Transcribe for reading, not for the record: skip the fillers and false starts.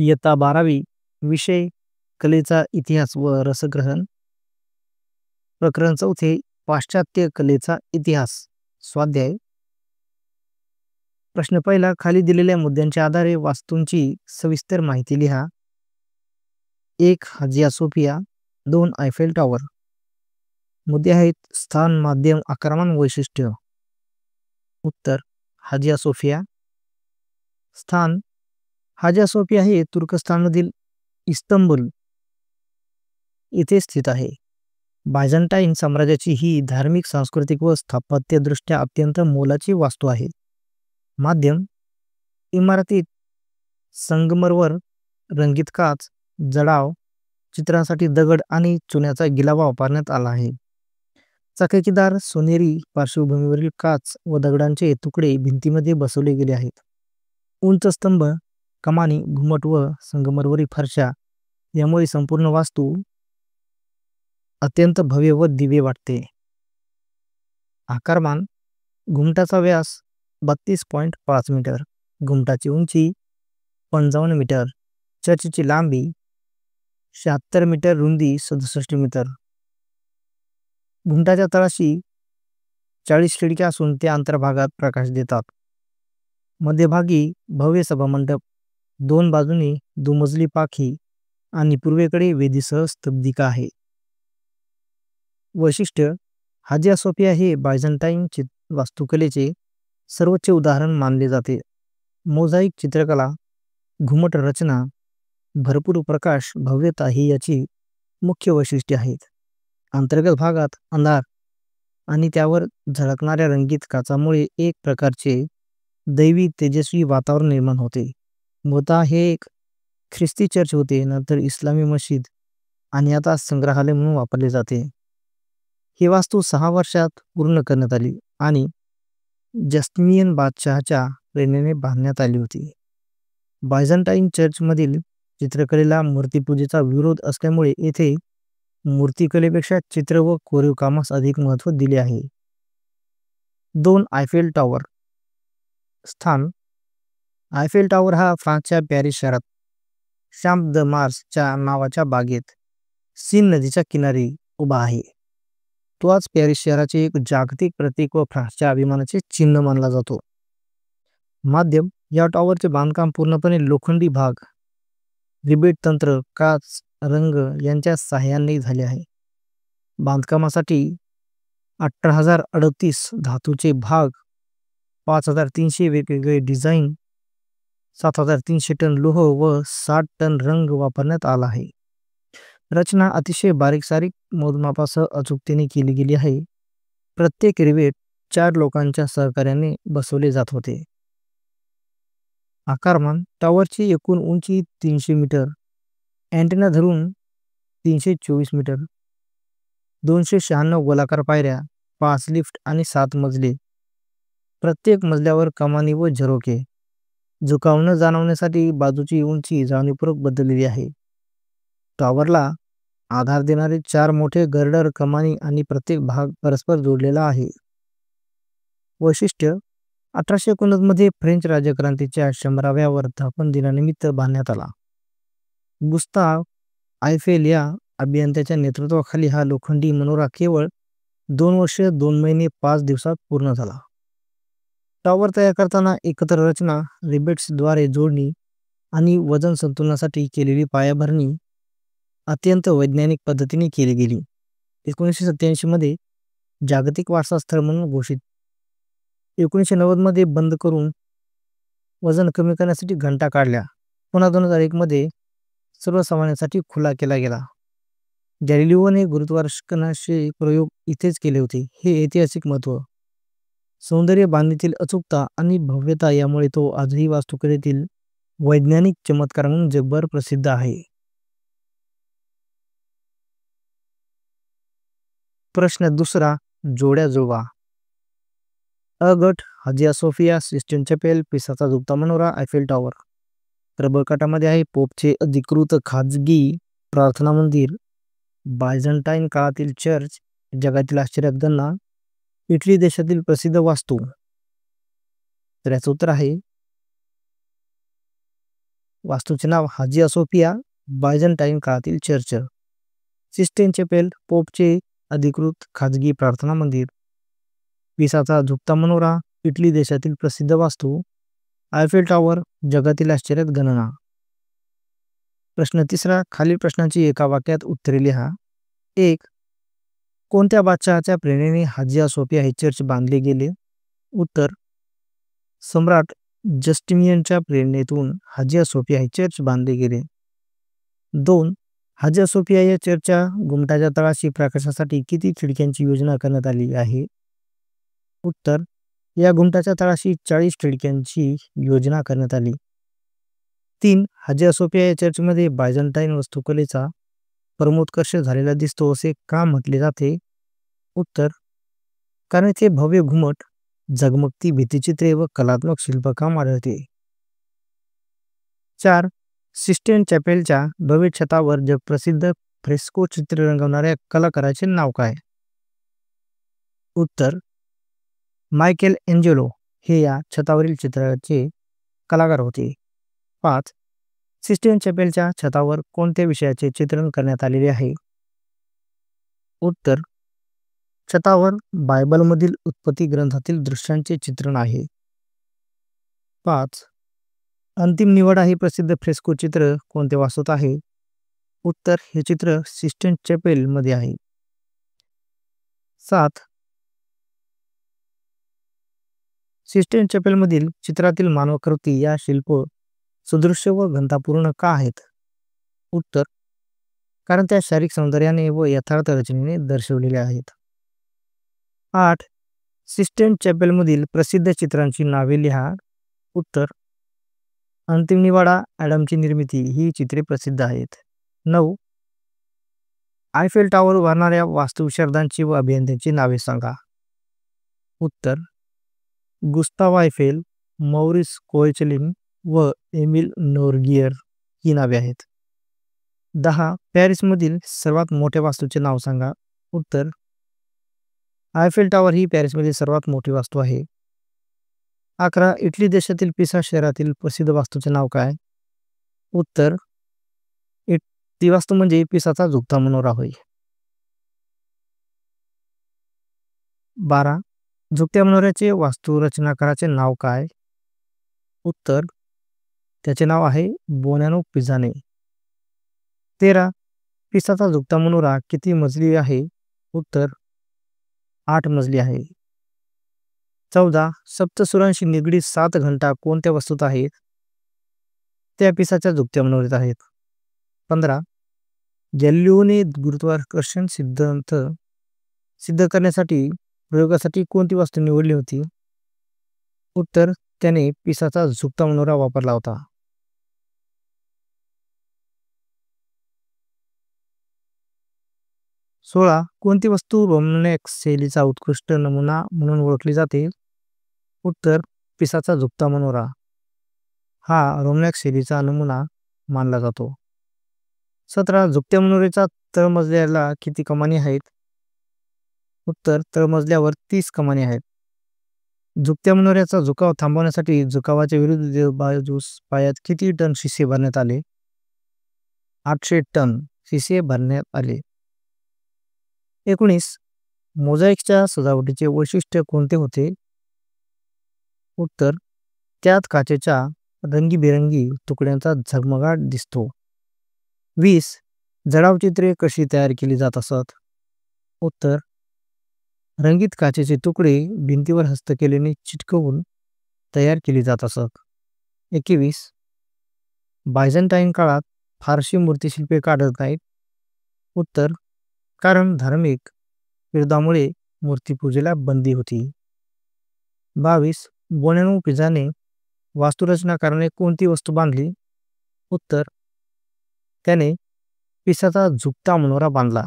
इयत्ता 12वी विषय कलेचा इतिहास व रसग्रहण प्रकरण 4 पाश्चात्य कलेचा इतिहास स्वाध्याय प्रश्न पहिला खाली दिलेल्या मुद्द्यांच्या आधारे वास्तूंची सविस्तर माहिती लिहा 1 हाजिया सोफिया 2 आयफेल टॉवर मुद्दे आहेत स्थान माध्यम आकारमान वैशिष्ट्य उत्तर हाजिया सोफिया स्थान हाजिया सोफिया हे तुर्कस्तानमधील इस्तंबुल येथे स्थित आहे बायझंटाईन साम्राज्याची ही धार्मिक सांस्कृतिक व स्थापत्यदृष्ट्या अत्यंत मोलाची वास्तू आहे माध्यम इमारतीत संगमरवर रंगीत काच जडाव चित्रांसाठी दगड आणि चुन्याचा गिलावा वापरण्यात आला आहे चकचकीदार सोनेरी पार्श्वभूमीवरील काच व दगडांचे तुकडे भिंतीमध्ये बसवले गेले आहेत उंच स्तंभ कमानी घुमट व संगमरवरी फरशा यामुळे संपूर्ण वास्तू अत्यंत भव्य व दिव्य वाटते आकारमान घुमटाचा व्यास 32.5 मीटर घुमटाची उंची 55 मीटर चर्चची लांबी 76 मीटर रुंदी 67 मीटर घुमटाच्या तळाशी 40 खिडक्या असून त्या अंतर्भागात प्रकाश देतात मध्यभागी भव्य सभामंडप 2 बाजूनी दुमजली पाखी आणि पूर्वेकडे वेदीसह स्तब्धिका आहे वैशिष्ट्य हाजिया सोफिया हे बायझंटाईन वास्तुकलेचे सर्वोच्च उदाहरण मानले जाते मोझाईक चित्रकला घुमट रचना भरपूर प्रकाश भव्यता ही याची मुख्य वैशिष्ट्ये आहेत अंतर्गत भागात अंधार आणि त्यावर झळकणाऱ्या रंगीत काचामुळे एक प्रकारचे दैवी तेजस्वी वातावरण निर्माण होते मूळतः हे एक ख्रिस्ती चर्च होते नंतर इस्लामी मशीद आणि आता संग्रहालय म्हणून वापरले जाते ही वास्तू 6 वर्षात पूर्ण करण्यात आली आणि जस्टिनियन बादशहाच्या प्रेरणेने बांधण्यात आली होती बायझंटाईन चर्चमधील चित्रकलेला मूर्तिपूजेचा विरोध असल्यामुळे येथे मूर्तिकलेपेक्षा चित्र व कोरीव कामास अधिक महत्त्व दिले आहे 2 आयफेल टॉवर स्थान आयफेल टॉवर हा फ्रान्सच्या पॅरिस शहरात शॅम्प द मार्सच्या नावाच्या बागेत सीन नदीच्या किनारी उभा आहे तो आज पॅरिस शहराचे एक जागतिक प्रतीक व फ्रान्सच्या अभिमानाचे चिन्ह मानला जातो माध्यम या टॉवरचे बांधकाम पूर्णपणे लोखंडी भाग रिबेट तंत्र काच रंग यांच्या सहाय्याने झाले आहे बांधकामासाठी 18,038 धातूचे भाग 5,300 वेगवेगळे डिझाईन 7,300 टन लोह व 60 टन रंग वापरण्यात आला आहे रचना अतिशय बारीक मोजमापासह अचूकतेने केली गेली आहे प्रत्येक रिवेट 4 लोकांच्या सहकार्याने बसवले जात होते आकारमान टॉवरची एकूण उंची 300 मीटर अँटेना धरून 324 मीटर 296 गोलाकार पायऱ्या 5 लिफ्ट आणि 7 मजले प्रत्येक मजल्यावर कमानी व झरोके झुकाव न जाणवण्यासाठी बाजूची उंची जाणीवपूर्वक बदललेली आहे टॉवरला आधार देणारे 4 मोठे गर्डर कमानी आणि प्रत्येक भाग परस्पर जोडलेला आहे वैशिष्ट्य 1889 मध्ये फ्रेंच राज्यक्रांतीच्या 100व्या वर्धापन दिनानिमित्त बांधण्यात आला गुस्ताव आयफेल या अभियंत्याच्या नेतृत्वाखाली हा लोखंडी मनोरा केवळ 2 वर्ष 2 महिने 5 दिवसात पूर्ण झाला टॉवर तयार करताना एकत्र रचना रिबेट्सद्वारे जोडणी आणि वजन संतुलनासाठी केलेली पायाभरणी अत्यंत वैज्ञानिक पद्धतीने केली गेली 1987 मध्ये जागतिक वारसा स्थळ म्हणून घोषित 1990 मध्ये बंद करून वजन कमी करण्यासाठी घंटा काढल्या पुन्हा 2001 मध्ये सर्वसामान्यांसाठी खुला केला गेला गॅलिलिओने गुरुत्वाकर्षणाचे प्रयोग इथेच केले होते हे ऐतिहासिक महत्त्व सौंदर्य बांधणीतील अचूकता आणि भव्यता यामुळे तो आजही वास्तुकलेतील वैज्ञानिक चमत्कार म्हणून जगभर प्रसिद्ध आहे प्रश्न दुसरा जोड्या जुळवा अ गट हाजिया सोफिया सिस्टिन चॅपेल पिसाचा झुकता मनोरा आयफेल टॉवर प्रबळ गटामध्ये आहे पोपचे अधिकृत खाजगी प्रार्थना मंदिर बायझंटाईन काळातील चर्च जगातील आश्चर्यात गणना इटली देशातील प्रसिद्ध वास्तू तर याचं उत्तर आहे वास्तूचे नाव हाजिया सोफिया, बायझंटाईन काळातील चर्च. सिस्टीन चॅपेल, पोपचे अधिकृत खाजगी प्रार्थना मंदिर. पिसाचा झुकता मनोरा, इटली देशातील प्रसिद्ध वास्तू. आयफेल टॉवर, जगातील आश्चर्यात गणना. प्रश्न तिसरा, खालील प्रश्नांची एका वाक्यात उत्तरे लिहा. 1. कोणत्या बादशहाच्या प्रेरणेने हाजिया सोफिया हे चर्च बांधले गेले? उत्तर, सम्राट जस्टिनियनच्या प्रेरणेतून हाजिया सोफिया हे चर्च बांधले गेले. 2. हाजिया सोफिया या चर्चच्या गुमटाच्या तळाशी प्रकाशासाठी किती खिडक्यांची योजना करण्यात आली आहे? उत्तर, या गुमटाच्या तळाशी 40 खिडक्यांची योजना करण्यात आली. 3. हाजिया सोफिया या चर्चमध्ये बायझंटाईन वास्तुकलेचा परमोत्कर्ष झालेला दिसतो असे का म्हटले जाते? उत्तर, कारण येथे भव्य घुमट, झगमगती भित्तिचित्रे व कलात्मक शिल्पकाम आढळते. 4. सिस्टीन चॅपेलच्या भव्य छतावर जगप्रसिद्ध फ्रेस्को चित्रे रंगवणाऱ्या कलाकाराचे नाव काय? उत्तर, मायकेल एंजेलो हे या छतावरील चित्राचे कलाकार होते. 5. सिस्टीन चॅपेलच्या छतावर कोणत्या विषयाचे चित्रण करण्यात आलेले आहे? उत्तर, छतावर बायबलमधील उत्पत्ती ग्रंथातील दृश्यांचे चित्रण आहे. 5. अंतिम निवड हे प्रसिद्ध फ्रेस्को चित्र कोणत्या वास्तूत आहे? उत्तर, हे चित्र सिस्टीन चॅपेल मध्ये आहे. 7. सिस्टीन चॅपेलमधील चित्रातील मानवाकृती या शिल्प सुदृश्य व घनतापूर्ण का आहेत? उत्तर, कारण त्या शारीरिक सौंदर्याने व यथार्थ रचनेने दर्शवलेल्या आहेत. 8. सिस्टीन चॅपेलमधील प्रसिद्ध चित्रांची नावे लिहा. उत्तर, अंतिम निवाडा, ॲडमची निर्मिती ही चित्रे प्रसिद्ध आहेत. 9. आयफेल टॉवर उभारणाऱ्या वास्तुविशारदांची व अभियंत्यांची नावे सांगा. उत्तर, गुस्ताव आयफेल, मौरिस कोएचलिन व एमिल नोरगियर ही नावे आहेत. 10. पॅरिसमधील सर्वात मोठ्या वास्तूचे नाव सांगा. उत्तर, आयफेल टॉवर ही पॅरिसमधील सर्वात मोठी वास्तू आहे. 11. इटली देशातील पिसा शहरातील प्रसिद्ध वास्तूचे नाव काय? उत्तर, ती वास्तू म्हणजे पिसाचा झुकता मनोरा होय. 12. झुकत्या मनोऱ्याचे वास्तुरचनाकाराचे नाव काय? उत्तर, त्याचे नाव आहे बोनॅनो पिझाने. 13. पिसाचा झुकता मनोरा किती मजली आहे? उत्तर, 8 मजली आहे. 14. सप्तसुरांशी निगडीत 7 घंटा कोणत्या वस्तूत आहेत? त्या पिसाच्या झुकत्या मनोऱ्यात आहेत. 15. गॅलिलिओने गुरुत्वाकर्षण सिद्धांत सिद्ध करण्यासाठी प्रयोगासाठी कोणती वास्तू निवडली होती? उत्तर, त्याने पिसाचा झुकता मनोरा वापरला होता. 16. कोणती वस्तू रोमॅनिक शैलीचा उत्कृष्ट नमुना म्हणून ओळखली जाते? उत्तर, पिसाचा झुकता मनोरा हा रोमॅनिक शैलीचा नमुना मानला जातो. 17. झुकत्या मनोऱ्याच्या तळमजल्याला किती कमानी आहेत? उत्तर, तळमजल्यावर 30 कमानी आहेत. झुकत्या मनोऱ्याचा झुकाव थांबवण्यासाठी झुकावाच्या विरुद्ध बाजूस पायात किती टन शिसे भरण्यात आले? 800 टन शिसे भरण्यात आले. 19. मोझाईकच्या सजावटीचे वैशिष्ट्य कोणते होते? उत्तर, त्यात काचेच्या रंगीबेरंगी तुकड्यांचा झगमगाट दिसतो. 20. जडाव चित्रे कशी तयार केली जात असत? उत्तर, रंगीत काचेचे तुकडे भिंतीवर हस्तकलेने चिटकवून तयार केली जात असत. 21. बायझंटाईन काळात फारशी मूर्तिशिल्पे का आढळत नाहीत? उत्तर, कारण धार्मिक विरोधामुळे मूर्तिपूजेला बंदी होती. 22. बोनॅनो पिझाने वास्तुरचनाकाराने कोणती वस्तू बांधली? उत्तर, त्याने पिसाचा झुकता मनोरा बांधला.